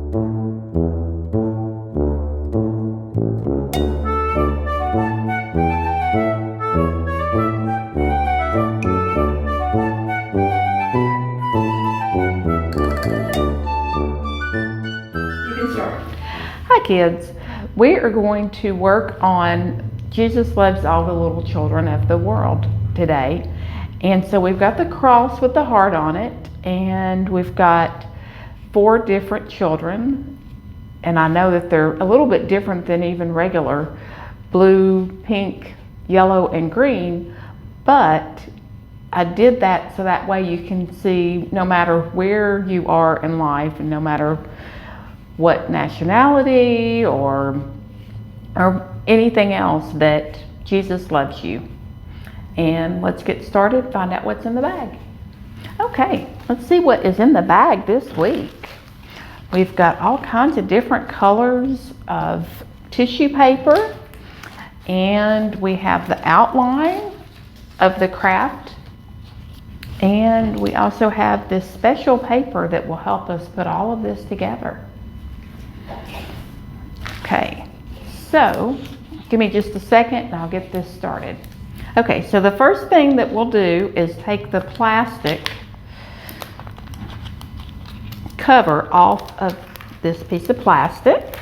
Hi kids, we are going to work on Jesus Loves All the Little Children of the World today. And so we've got the cross with the heart on it, and we've got 4 different children. And I know that they're a little bit different than even regular blue, pink, yellow, and green, but I did that so that way you can see no matter where you are in life and no matter what nationality or anything else, that Jesus loves you. And let's get started, find out what's in the bag. Okay, let's see what is in the bag this week. We've got all kinds of different colors of tissue paper, and we have the outline of the craft, and we also have this special paper that will help us put all of this together. Okay, so give me just a second and I'll get this started. Okay, so the first thing that we'll do is take the plastic cover off of this piece of plastic.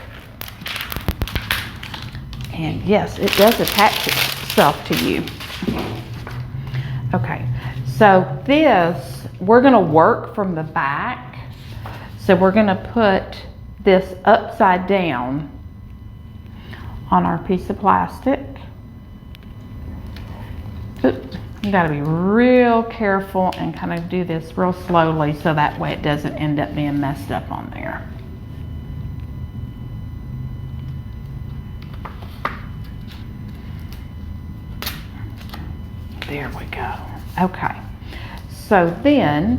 And yes, it does attach itself to you. Okay, so this, we're gonna work from the back. So we're gonna put this upside down on our piece of plastic. You gotta be real careful and kind of do this real slowly so that way it doesn't end up being messed up on there. There we go. Okay, so then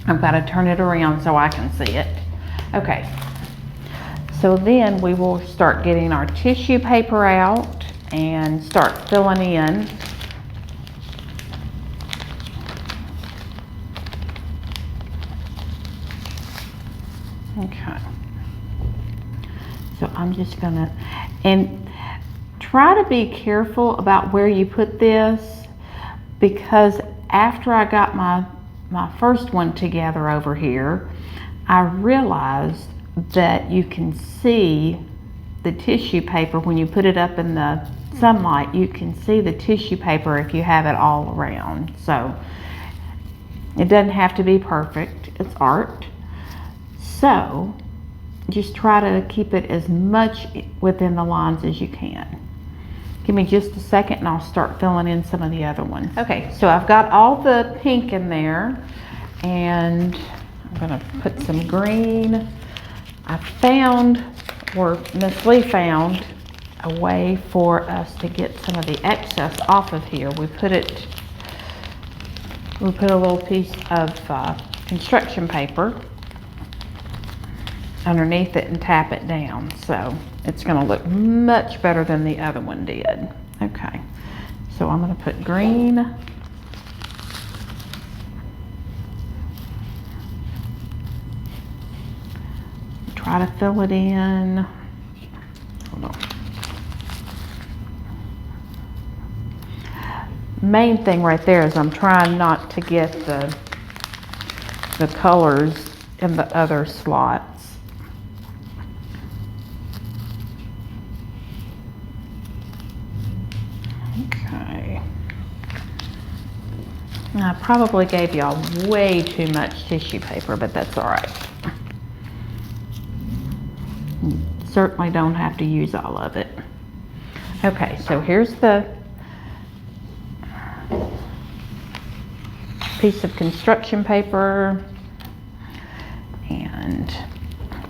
I've got to turn it around so I can see it. Okay, so then we will start getting our tissue paper out and start filling in. Okay, so I'm just gonna, and try to be careful about where you put this, because after I got my first one together over here, I realized that you can see the tissue paper when you put it up in the sunlight. You can see the tissue paper if you have it all around. So it doesn't have to be perfect, it's art. So just try to keep it as much within the lines as you can. Give me just a second and I'll start filling in some of the other ones. Okay, so I've got all the pink in there, and I'm gonna put some green. I found, or Miss Lee found, a way for us to get some of the excess off of here. We put a little piece of construction paper underneath it and tap it down, so it's going to look much better than the other one did. Okay, so I'm going to put green. Try to fill it in. Hold on. Main thing right there is I'm trying not to get the colors in the other slots. Okay. I probably gave y'all way too much tissue paper, but that's all right. Certainly don't have to use all of it. Okay, so here's the piece of construction paper, and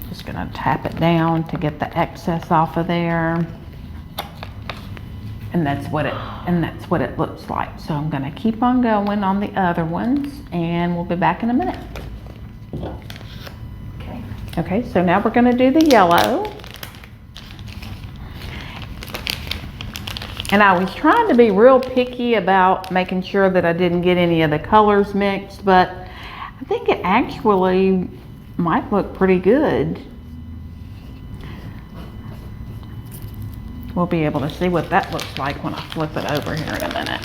just gonna tap it down to get the excess off of there. And that's what it looks like. So I'm gonna keep on going on the other ones, and we'll be back in a minute. Okay, so now we're gonna do the yellow. And I was trying to be real picky about making sure that I didn't get any of the colors mixed, but I think it actually might look pretty good. We'll be able to see what that looks like when I flip it over here in a minute.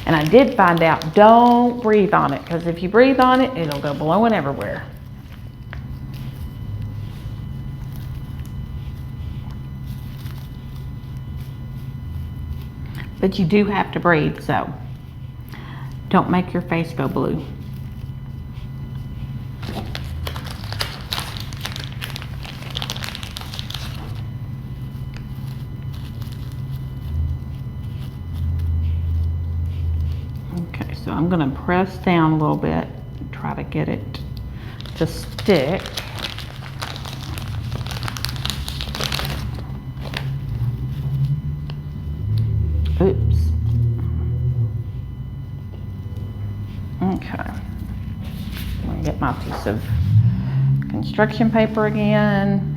And I did find out, don't breathe on it, because if you breathe on it, it'll go blowing everywhere. But you do have to breathe, so don't make your face go blue. Okay, so I'm going to press down a little bit and try to get it to stick. Oops. Okay. I'm going to get my piece of construction paper again.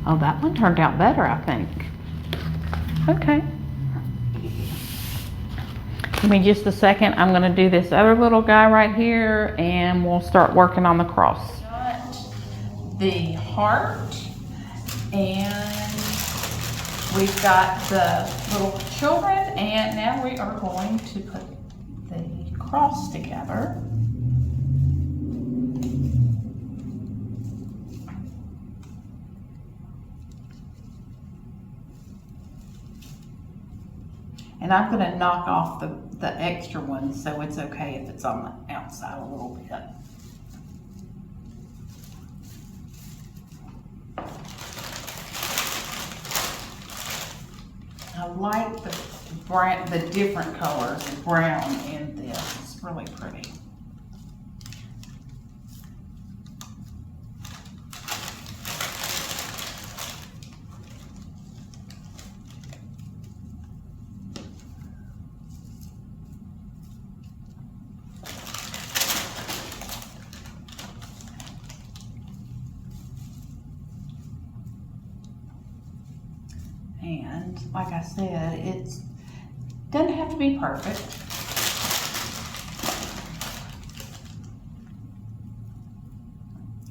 Oh, that one turned out better, I think. Okay. Give me just a second. I'm going to do this other little guy right here, and we'll start working on the cross. Got the heart, and we've got the little children, and now we are going to put the cross together. And I'm going to knock off the extra one, so it's okay if it's on the outside a little bit. I like the different colors, the brown in this. It's really pretty. And like I said, it doesn't have to be perfect.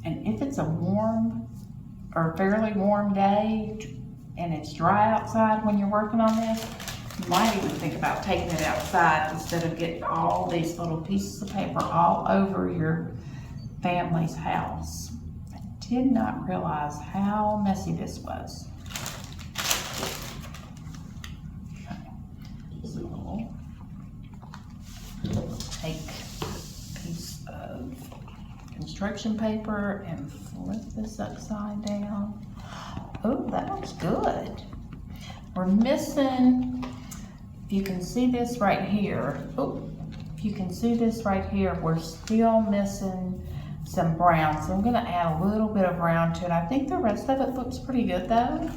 And if it's a warm or fairly warm day and it's dry outside when you're working on this, you might even think about taking it outside instead of getting all these little pieces of paper all over your family's house. I did not realize how messy this was. Take a piece of construction paper and flip this upside down. Oh, that looks good. We're missing, if you can see this right here, if you can see this right here, we're still missing some brown. So I'm gonna add a little bit of brown to it. I think the rest of it looks pretty good though.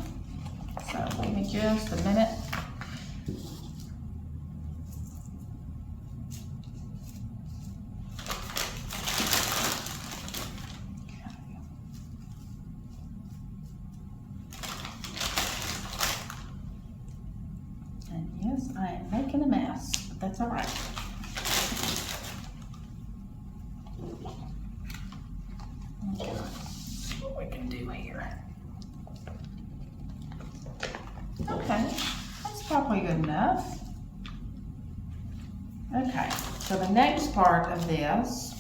So give me just a minute. Yes, I am making a mess, but that's all right. Okay, what we can do here. Okay, that's probably good enough. Okay, so the next part of this,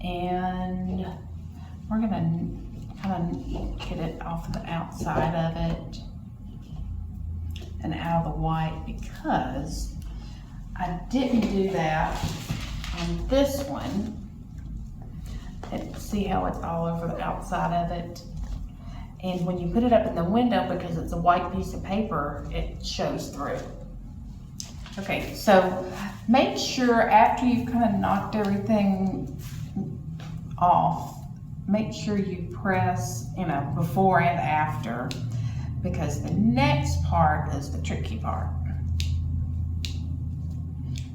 and we're gonna kind of get it off the outside of it and out of the white, because I didn't do that on this one. And see how it's all over the outside of it. And when you put it up in the window, because it's a white piece of paper, it shows through. Okay, so make sure after you've kind of knocked everything off, make sure you press, before and after, because the next part is the tricky part.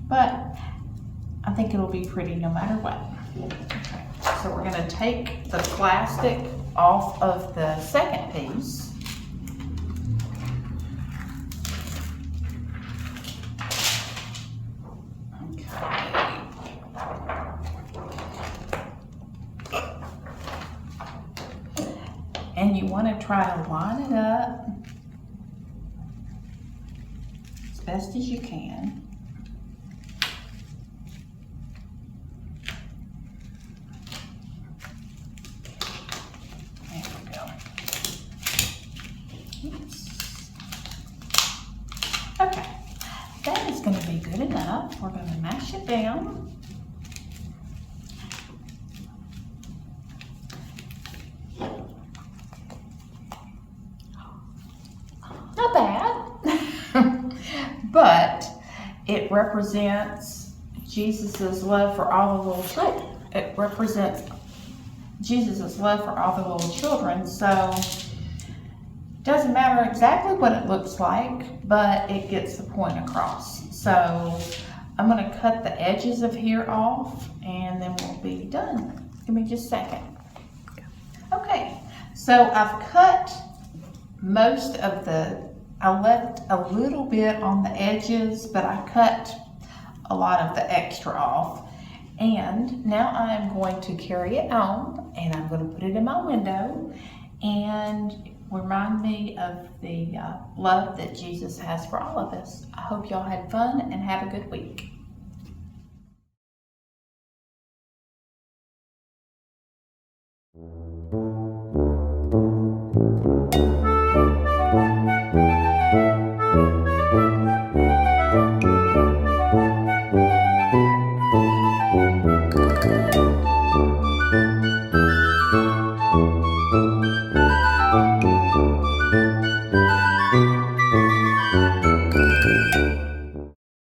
But I think it'll be pretty no matter what. Okay, so we're gonna take the plastic off of the second piece. and you want to try to line it up as best as you can. There we go. Oops. Okay, that is going to be good enough. We're going to mash it down. Not bad, but it represents Jesus' love for all the little children. It represents Jesus' love for all the little children, so it doesn't matter exactly what it looks like, but it gets the point across. So I'm going to cut the edges of here off, and then we'll be done. Give me just a second. Okay, so I've cut most of I left a little bit on the edges, but I cut a lot of the extra off. And now I'm going to carry it home, and I'm going to put it in my window and remind me of the love that Jesus has for all of us. I hope y'all had fun and have a good week.